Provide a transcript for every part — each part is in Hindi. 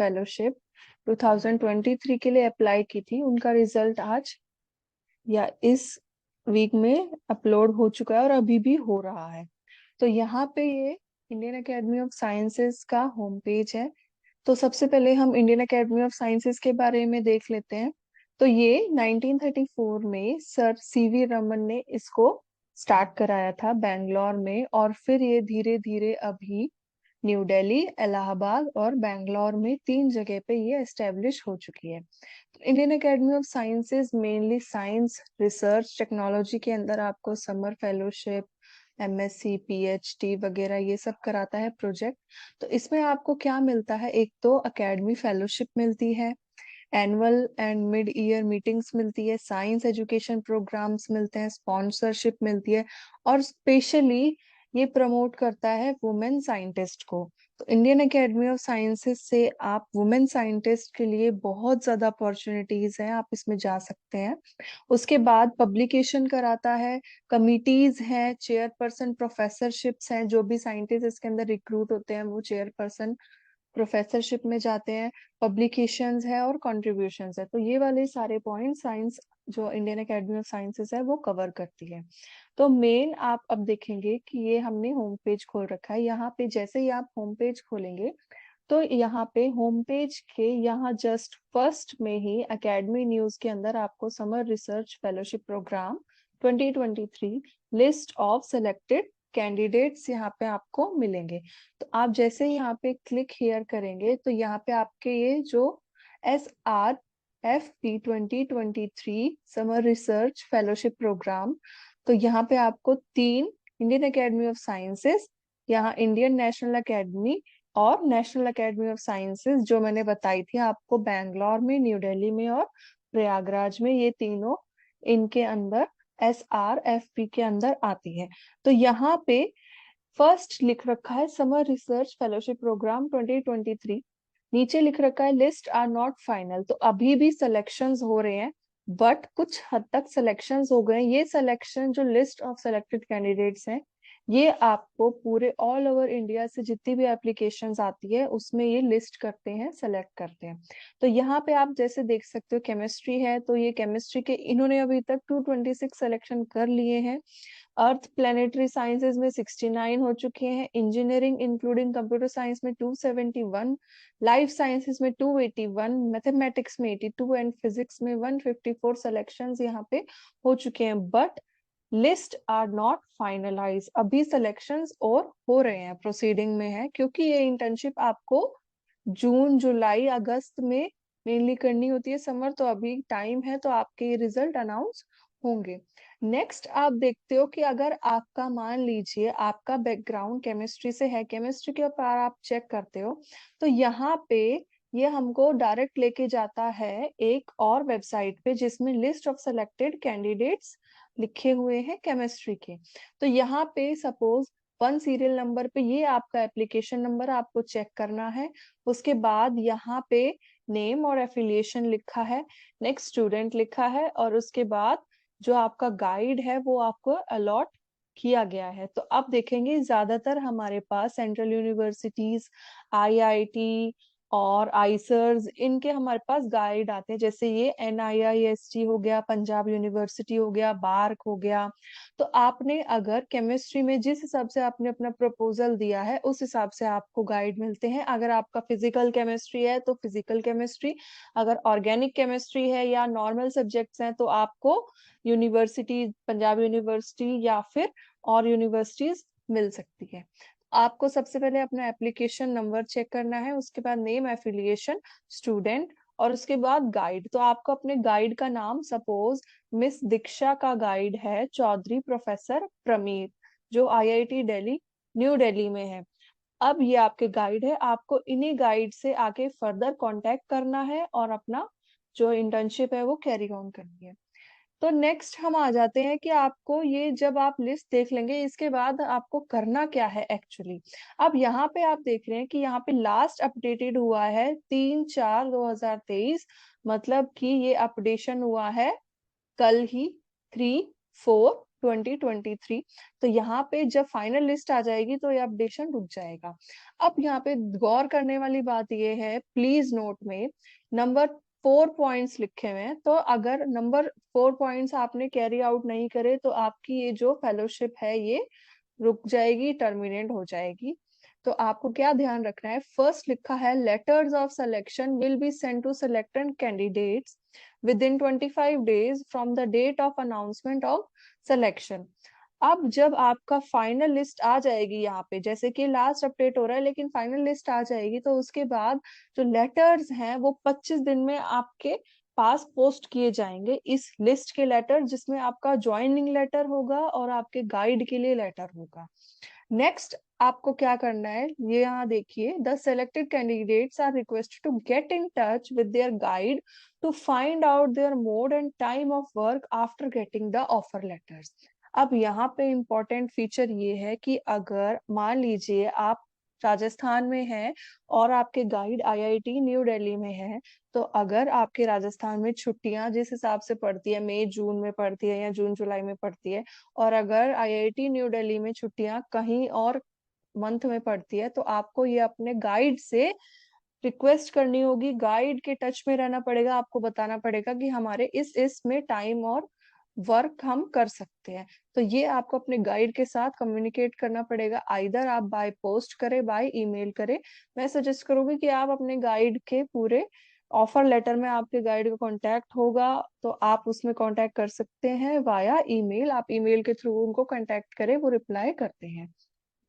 फेलोशिप 2023 के लिए अप्लाई की थी, उनका रिजल्ट आज या इस वीक में अपलोड हो चुका है और अभी भी हो रहा है। तो यहाँ पे ये इंडियन एकेडमी ऑफ साइंसेस का होम पेज है। तो सबसे पहले हम इंडियन एकेडमी ऑफ साइंसेस के बारे में देख लेते हैं। तो ये 1934 में सर सीवी रमन ने इसको स्टार्ट कराया था बैंगलोर में, और फिर ये धीरे धीरे अभी न्यू दिल्ली, इलाहाबाद और बैंगलोर में 3 जगह पे ये एस्टेब्लिश हो चुकी है। Indian academy of sciences mainly science, research, technology के अंदर आपको समर फेलोशिप, एमएससी, पीएचडी वगैरह ये सब कराता है प्रोजेक्ट। तो इसमें आपको क्या मिलता है, एक तो एकेडमी फेलोशिप मिलती है, annual and mid year meetings मिलती है, साइंस एजुकेशन प्रोग्राम्स मिलते हैं, स्पॉन्सरशिप मिलती है, और स्पेशली ये प्रमोट करता है वुमेन साइंटिस्ट को। तो इंडियन एकेडमी ऑफ साइंसेस से आप वुमेन साइंटिस्ट के लिए बहुत ज्यादा अपॉर्चुनिटीज हैं, आप इसमें जा सकते हैं। उसके बाद पब्लिकेशन कराता है, कमिटीज हैं, चेयरपर्सन प्रोफेसरशिप्स हैं, जो भी साइंटिस्ट इसके अंदर रिक्रूट होते हैं वो चेयरपर्सन प्रोफेसरशिप में जाते हैं, पब्लिकेशंस है और कंट्रीब्यूशंस है। तो ये वाले सारे पॉइंट साइंस जो इंडियन एकेडमी ऑफ साइंसेस है वो कवर करती है। तो मेन आप अब देखेंगे कि ये हमने होम पेज खोल रखा है। यहाँ पे जैसे ही आप होम पेज खोलेंगे तो यहाँ पे होम पेज के यहाँ जस्ट फर्स्ट में ही एकेडमी न्यूज के अंदर आपको summer research fellowship program 2023 list of selected candidates यहाँ पे आपको मिलेंगे। तो आप जैसे ही यहाँ पे क्लिक हियर करेंगे तो यहाँ पे आपके ये जो SRFP 2023 summer research fellowship program, तो यहाँ पे आपको 3 इंडियन एकेडमी ऑफ साइंसेस, यहाँ इंडियन नेशनल एकेडमी और नेशनल एकेडमी ऑफ साइंसेस जो मैंने बताई थी आपको बैंगलोर में, न्यू दिल्ली में और प्रयागराज में, ये तीनों इनके अंदर SRFP के अंदर आती है। तो यहाँ पे फर्स्ट लिख रखा है समर रिसर्च फेलोशिप प्रोग्राम 2023, नीचे लिख रखा है लिस्ट आर नॉट फाइनल। तो अभी भी सिलेक्शंस हो रहे हैं, बट कुछ हद तक सिलेक्शंस हो गए। ये सिलेक्शन जो लिस्ट ऑफ सेलेक्टेड कैंडिडेट्स हैं, ये आपको पूरे ऑल ओवर इंडिया से जितनी भी एप्लीकेशंस आती है उसमें ये लिस्ट करते हैं, सेलेक्ट करते हैं। तो यहाँ पे आप जैसे देख सकते हो केमिस्ट्री है, तो ये केमिस्ट्री के इन्होंने अभी तक 226 सिलेक्शन कर लिए हैं। अर्थ प्लेनेटरी साइंसेज में 69 हो चुके हैं, इंजीनियरिंग इंक्लूडिंग कंप्यूटर साइंस में 271, लाइफ साइंसेज में 281, मैथमेटिक्स में 82 एंड फिजिक्स में 154 सिलेक्शंस यहाँ पे हो चुके हैं। But list are not finalize, अभी सिलेक्शंस और हो रहे हैं, प्रोसीडिंग में है, क्योंकि ये इंटर्नशिप आपको जून, जुलाई, अगस्त में मेनली करनी होती है समर, तो अभी टाइम है, तो आपके रिजल्ट अनाउंस होंगे। नेक्स्ट आप देखते हो कि अगर आपका मान लीजिए आपका बैकग्राउंड केमिस्ट्री से है, केमिस्ट्री के ऊपर आप चेक करते हो, तो यहाँ पे ये हमको डायरेक्ट लेके जाता है एक और वेबसाइट पे जिसमें लिस्ट ऑफ सेलेक्टेड कैंडिडेट्स लिखे हुए हैं केमिस्ट्री के। तो यहाँ पे सपोज 1 सीरियल नंबर पे ये आपका एप्लीकेशन नंबर आपको चेक करना है। उसके बाद यहाँ पे नेम और एफिलिएशन लिखा है, नेक्स्ट स्टूडेंट लिखा है, और उसके बाद जो आपका गाइड है वो आपको अलॉट किया गया है। तो अब देखेंगे ज्यादातर हमारे पास सेंट्रल यूनिवर्सिटीज, आईआईटी और आईसर्स, इनके हमारे पास गाइड आते हैं, जैसे ये NIIST हो गया, पंजाब यूनिवर्सिटी हो गया, बार्क हो गया। तो आपने अगर केमिस्ट्री में जिस हिसाब से आपने अपना प्रपोजल दिया है उस हिसाब से आपको गाइड मिलते हैं। अगर आपका फिजिकल केमिस्ट्री है तो फिजिकल केमिस्ट्री, अगर ऑर्गेनिक केमिस्ट्री है या नॉर्मल सब्जेक्ट्स हैं तो आपको यूनिवर्सिटी, पंजाब यूनिवर्सिटी या फिर और यूनिवर्सिटीज मिल सकती है। आपको सबसे पहले अपना एप्लीकेशन नंबर चेक करना है, उसके बाद नेम, एफिलिएशन, स्टूडेंट, और उसके बाद गाइड। तो आपको अपने गाइड का नाम, सपोज मिस दीक्षा का गाइड है चौधरी प्रोफेसर प्रमीत, जो IIT दिल्ली, न्यू दिल्ली में है। अब ये आपके गाइड है, आपको इन्हीं गाइड से आगे फर्दर कांटेक्ट करना है और अपना जो इंटर्नशिप है वो कैरी ऑन करनी है। तो नेक्स्ट हम आ जाते हैं कि आपको ये जब आप लिस्ट देख लेंगे इसके बाद आपको करना क्या है एक्चुअली। अब यहाँ पे आप देख रहे हैं कि यहाँ पे लास्ट अपडेटेड हुआ है 3/4/2023, मतलब कि ये अपडेशन हुआ है कल ही, 3/4 2023। तो यहाँ पे जब फाइनल लिस्ट आ जाएगी तो ये अपडेशन रुक जाएगा। अब यहाँ पे गौर करने वाली बात ये है, प्लीज नोट में नंबर 4 पॉइंट्स लिखे हुए हैं, तो अगर नंबर 4 पॉइंट्स आपने कैरी आउट नहीं करे तो आपकी ये जो फेलोशिप है ये रुक जाएगी, टर्मिनेट हो जाएगी। तो आपको क्या ध्यान रखना है, फर्स्ट लिखा है letters of selection will be sent to selected candidates within 25 days from the date of announcement of selection. अब जब आपका फाइनल लिस्ट आ जाएगी, यहाँ पे जैसे कि लास्ट अपडेट हो रहा है लेकिन फाइनल लिस्ट आ जाएगी, तो उसके बाद जो लेटर्स हैं वो 25 दिन में आपके पास पोस्ट किए जाएंगे, इस लिस्ट के लेटर जिसमें आपका ज्वाइनिंग लेटर होगा और आपके गाइड के लिए लेटर होगा। नेक्स्ट आपको क्या करना है, ये यहाँ देखिए, the selected candidates are requested to get in touch with their guide to find out their mode and time of work after getting the offer letters. अब यहाँ पे इम्पोर्टेंट फीचर ये है कि अगर मान लीजिए आप राजस्थान में हैं और आपके गाइड आईआईटी न्यू दिल्ली में है, तो अगर आपके राजस्थान में छुट्टियां जिस हिसाब से पड़ती है, मई जून में पड़ती है या जून जुलाई में पड़ती है, और अगर आईआईटी न्यू दिल्ली में छुट्टियां कहीं और मंथ में पड़ती है, तो आपको ये अपने गाइड से रिक्वेस्ट करनी होगी, गाइड के टच में रहना पड़ेगा, आपको बताना पड़ेगा कि हमारे इस में टाइम और वर्क हम कर सकते हैं। तो ये आपको अपने गाइड के साथ कम्युनिकेट करना पड़ेगा, आइदर आप बाय पोस्ट करें, बाय ईमेल करें। मैं सजेस्ट करूंगी कि आप अपने गाइड के पूरे ऑफर लेटर में आपके गाइड का कांटेक्ट होगा, तो आप उसमें कांटेक्ट कर सकते हैं वाया ईमेल, आप ईमेल के थ्रू उनको कांटेक्ट करें, वो रिप्लाई करते हैं।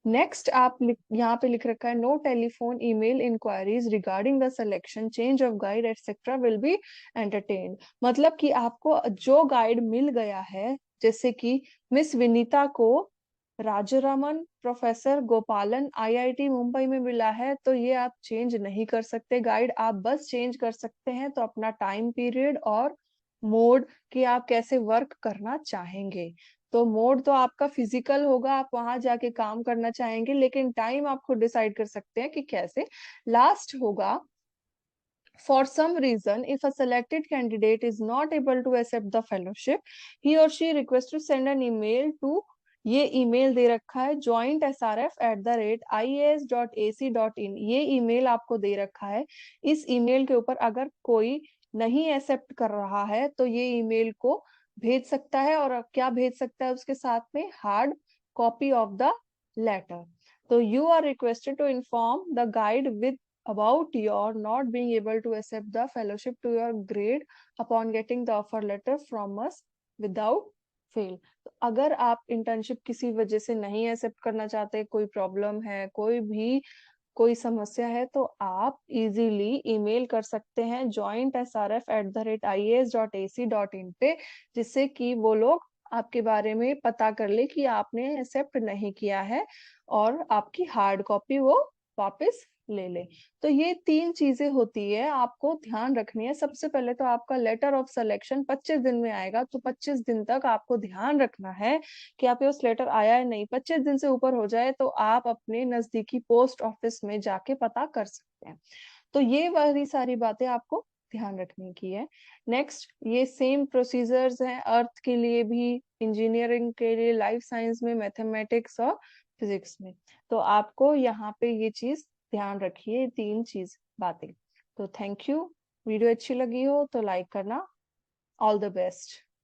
नेक्स्ट आप यहाँ पे लिख रखा है, no telephone email inquiries regarding the selection change of guide etcetera will be entertained. मतलब कि आपको जो गाइड मिल गया है, जैसे कि मिस विनीता को राजारामन प्रोफेसर गोपालन आईआईटी मुंबई में मिला है, तो ये आप चेंज नहीं कर सकते गाइड, आप बस चेंज कर सकते हैं तो अपना टाइम पीरियड और मोड कि आप कैसे वर्क करना चाहेंगे। तो मोड तो आपका फिजिकल होगा, आप वहां जाके काम करना चाहेंगे, लेकिन टाइम आप खुद डिसाइड कर सकते हैं कि कैसे। लास्ट होगा, for some reason if a selected candidate is not able to accept the fellowship, he or she requests to send an email to, ये ईमेल दे रखा है jointsrf@ias.ac.in, ये ईमेल आपको दे रखा है। इस ईमेल के ऊपर अगर कोई नहीं एक्सेप्ट कर रहा है तो ये ईमेल को भेज सकता है, और क्या भेज सकता है उसके साथ में, hard copy of the letter. तो you are requested to inform the guide with about your not being able to accept the fellowship to your grade upon getting the offer letter from us without fail। तो अगर आप इंटर्नशिप किसी वजह से नहीं एक्सेप्ट करना चाहते, कोई प्रॉब्लम है, कोई समस्या है, तो आप इजीली ईमेल कर सकते हैं jointsrf@ias.ac.in पे, जिससे कि वो लोग आपके बारे में पता कर ले कि आपने एक्सेप्ट नहीं किया है और आपकी हार्ड कॉपी वो वापस ले ले। तो ये 3 चीजें होती है, आपको ध्यान रखनी है। सबसे पहले तो आपका लेटर ऑफ सिलेक्शन 25 दिन में आएगा, तो 25 दिन तक आपको ध्यान रखना है कि आपके पास लेटर आया है नहीं। 25 दिन से ऊपर हो जाए तो आप अपने नजदीकी पोस्ट ऑफिस में जाके पता कर सकते हैं। तो ये वाली सारी बातें आपको ध्यान रखने की है। नेक्स्ट, ये सेम प्रोसीजर्स हैं अर्थ के लिए भी, इंजीनियरिंग के लिए, लाइफ साइंस में, मैथमेटिक्स और फिजिक्स में। तो आपको यहाँ पे ये चीज ध्यान रखिए, 3 चीज बातें। तो थैंक यू। वीडियो अच्छी लगी हो तो लाइक करना। All the best.